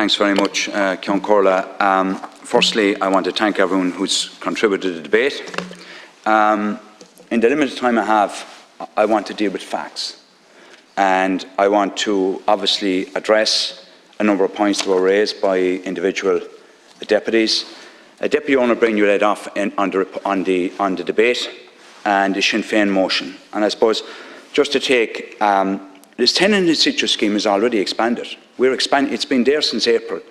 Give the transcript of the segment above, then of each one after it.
Thanks very much, Kieran O'Donnell. Firstly, I want to thank everyone who's contributed to the debate. In the limited time I have, I want to deal with facts. And I want to obviously address a number of points that were raised by individual deputies. Deputy Owner Breen, you led off on the debate and the Sinn Féin motion. And I suppose just to take, this tenant in situ scheme is already expanded. It's been there since April.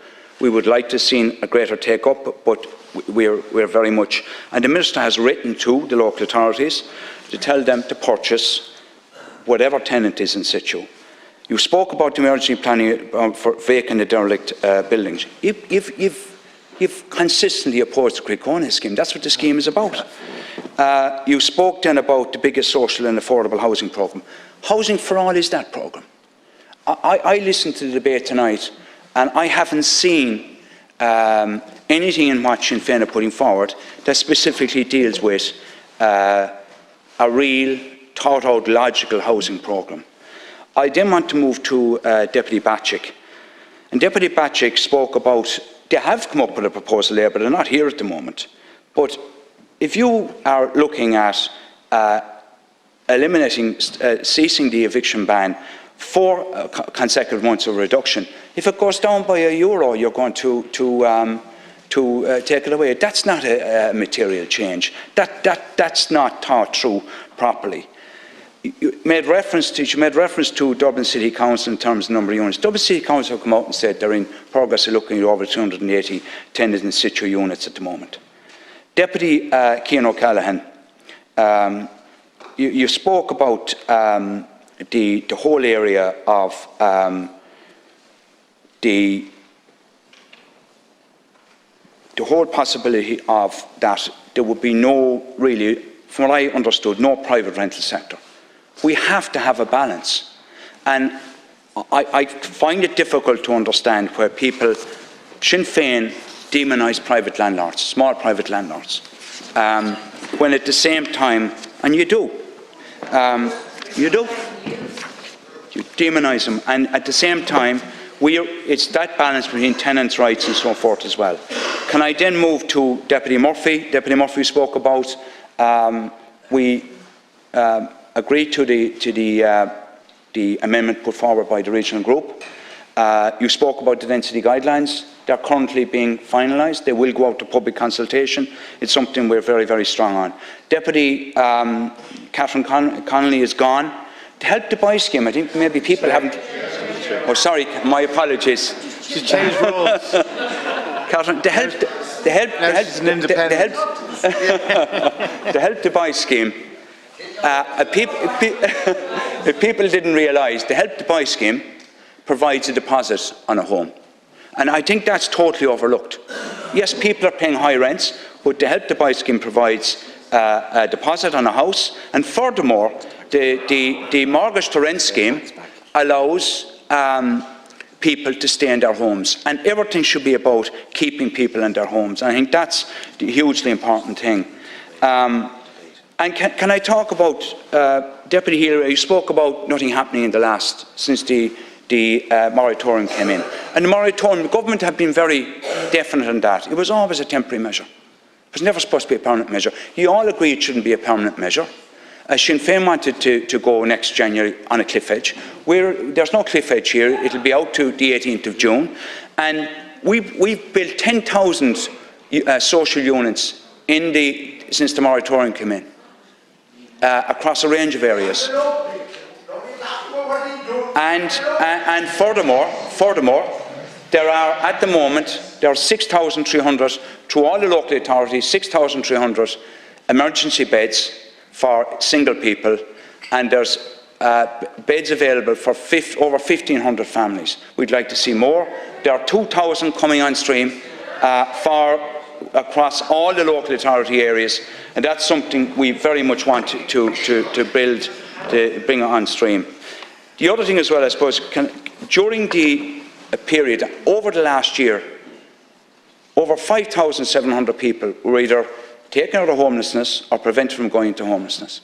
We would like to see a greater take-up, but we're very much, and the Minister has written to the local authorities to tell them to purchase whatever tenant is in situ. You spoke about the emergency planning for vacant and derelict buildings. You've consistently opposed the Cricona scheme. That's what the scheme is about. You spoke then about the biggest social and affordable housing programme. Housing for All is that programme. I listened to the debate tonight and I haven't seen anything in what Sinn Féin are putting forward that specifically deals with a real, thought-out, logical housing programme. I then want to move to Deputy Batchick. And Deputy Batchick spoke about, they have come up with a proposal there, but they're not here at the moment. But if you are looking at eliminating, ceasing the eviction ban, 4 consecutive months of reduction, if it goes down by €1, you're going to take it away. That's not a material change. That's not thought through properly. You made reference to Dublin City Council in terms of number of units. Dublin City Council have come out and said they're in progress of looking at over 280 tenants in situ units at the moment. Deputy Kieran O'Donnell, you spoke about the whole area of the whole possibility of that there would be no, really, from what I understood, no private rental sector. We have to have a balance. And I find it difficult to understand where people, Sinn Féin, demonise private landlords, small private landlords, when at the same time, and you do, you demonise them, and at the same time, it's that balance between tenants' rights and so forth as well. Can I then move to Deputy Murphy? Deputy Murphy spoke about, we agreed to the amendment put forward by the regional group. You spoke about the density guidelines. They're currently being finalised. They will go out to public consultation. It's something we're very, very strong on. Deputy Catherine Connolly is gone. The Help to Buy scheme, I think maybe people haven't... Oh, sorry, my apologies. She's changed roles. Catherine, the Help to Buy scheme, if people didn't realise, the Help to Buy scheme provides a deposit on a home. And I think that's totally overlooked. Yes, people are paying high rents, but the Help to Buy scheme provides a deposit on a house. And furthermore, the mortgage to rent scheme allows people to stay in their homes. And everything should be about keeping people in their homes. And I think that's the hugely important thing. And can I talk about, Deputy Healy, you spoke about nothing happening in since the moratorium came in. And the moratorium, the government have been very definite on that. It was always a temporary measure. It was never supposed to be a permanent measure. You all agree it shouldn't be a permanent measure. Sinn Féin wanted to go next January on a cliff edge. There's no cliff edge here. It'll be out to the 18th of June. And we've built 10,000 social units since the moratorium came in, across a range of areas. And furthermore, there are, at the moment, there are 6,300, through all the local authorities, 6,300 emergency beds for single people, and there's beds available for over 1,500 families. We'd like to see more. There are 2,000 coming on stream across all the local authority areas, and that's something we very much want to build, to bring on stream. The other thing as well, I suppose, during the period, over the last year, over 5,700 people were either taken out of homelessness or prevented from going into homelessness.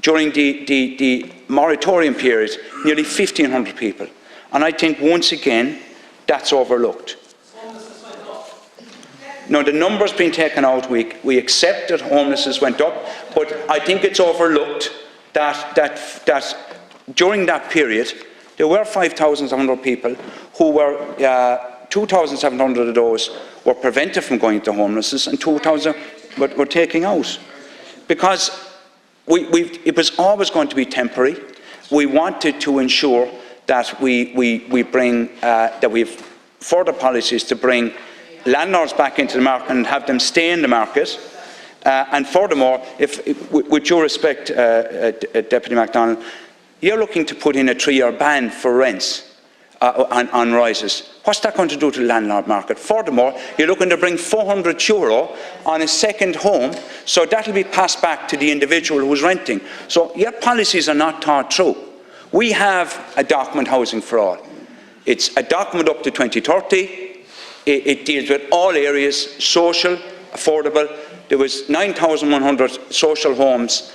During the moratorium period, nearly 1,500 people. And I think once again, that's overlooked. No, the numbers being taken out, we accept that homelessness went up, but I think it's overlooked that during that period, there were 5,700 people who were, 2,700 of those were prevented from going into homelessness and 2,000 were taken out. Because it was always going to be temporary. We wanted to ensure that we bring, that we have further policies to bring landlords back into the market and have them stay in the market. And furthermore, with due respect, Deputy MacDonald, you're looking to put in a 3-year ban for rents on rises. What's that going to do to the landlord market? Furthermore, you're looking to bring €400 on a second home, so that will be passed back to the individual who's renting. So your policies are not thought through. We have a document, Housing for All. It's a document up to 2030. It deals with all areas, social, affordable. There was 9,100 social homes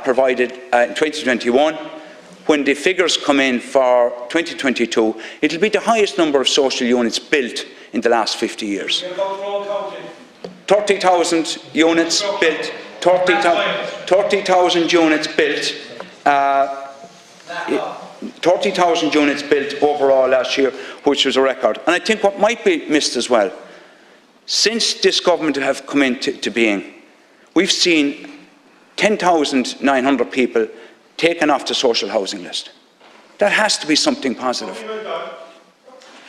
provided in 2021. When the figures come in for 2022, it will be the highest number of social units built in the last 50 years. 30,000 units built. 30,000 units built. 30,000 units built overall last year, which was a record. And I think what might be missed as well, since this government have come into being, we've seen 10,900 people taken off the social housing list. That has to be something positive.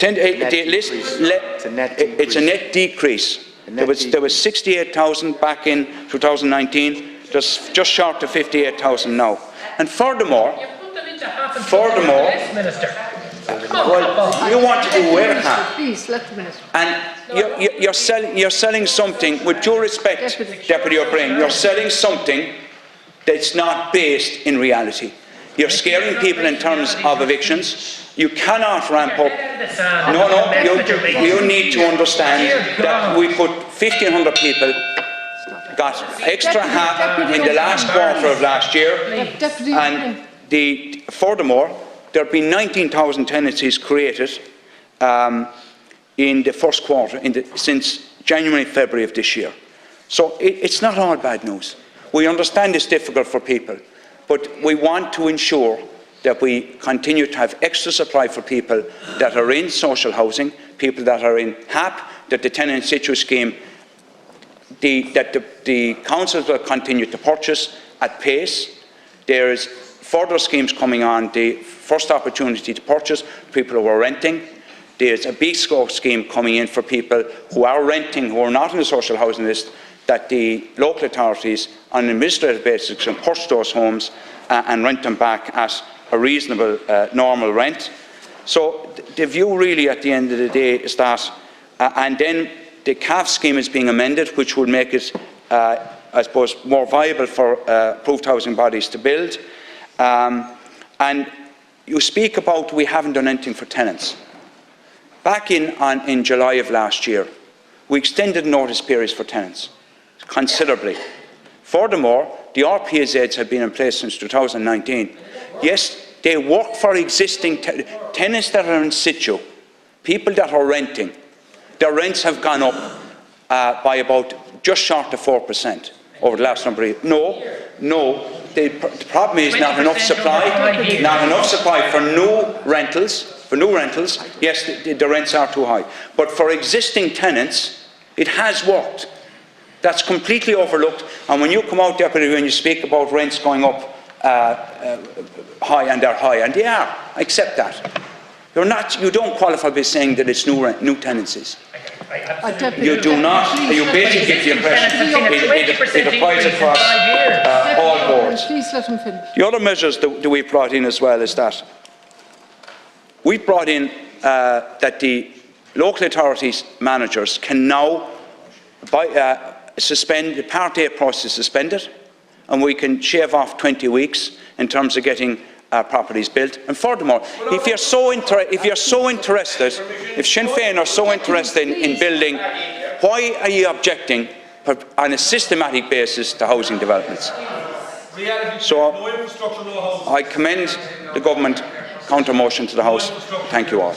It's a net decrease. There was 68,000 back in 2019. There's just short of 58,000 now. And furthermore, well, you want to do away with that. Please, let the minister. And you're selling something, with due respect, Deputy O'Brien, you're selling something that's not based in reality. You're scaring people in terms of evictions. You cannot ramp up. You need to understand that we put 1,500 people, got extra half in the last quarter of last year, and furthermore, there have been 19,000 tenancies created in the first quarter since January, February of this year. So it's not all bad news. We understand it's difficult for people, but we want to ensure that we continue to have extra supply for people that are in social housing, people that are in HAP, that the tenant in situ scheme, that the councils will continue to purchase at pace. There is further schemes coming on, the first opportunity to purchase, people who are renting. There's a big scope scheme coming in for people who are renting, who are not on the social housing list, that the local authorities on an administrative basis can purchase those homes and rent them back at a reasonable, normal rent. So the view really at the end of the day is that, and then the CAF scheme is being amended, which will make it, I suppose, more viable for approved housing bodies to build. And you speak about we haven't done anything for tenants. Back in July of last year, we extended notice periods for tenants considerably. Furthermore, the RPSAs have been in place since 2019. Yes, they work for existing tenants that are in situ, people that are renting. Their rents have gone up by about just short of 4% over the last number of years. No. The problem is not enough supply for new rentals. Yes, the rents are too high. But for existing tenants, it has worked. That's completely overlooked. And when you come out, Deputy, when you speak about rents going up high, and they're high, and they are, I accept that. You don't qualify by saying that it's new tenancies. You do not. You basically get the impression it applies across all boards. Please let him finish. The other measures that we brought in as well is that we brought in that the local authorities managers can now suspend the Part A process, suspended, and we can shave off 20 weeks in terms of getting properties built. And furthermore, if you're so interested, if Sinn Féin are so interested in building, why are you objecting on a systematic basis to housing developments? So I commend the government counter motion to the House. Thank you all.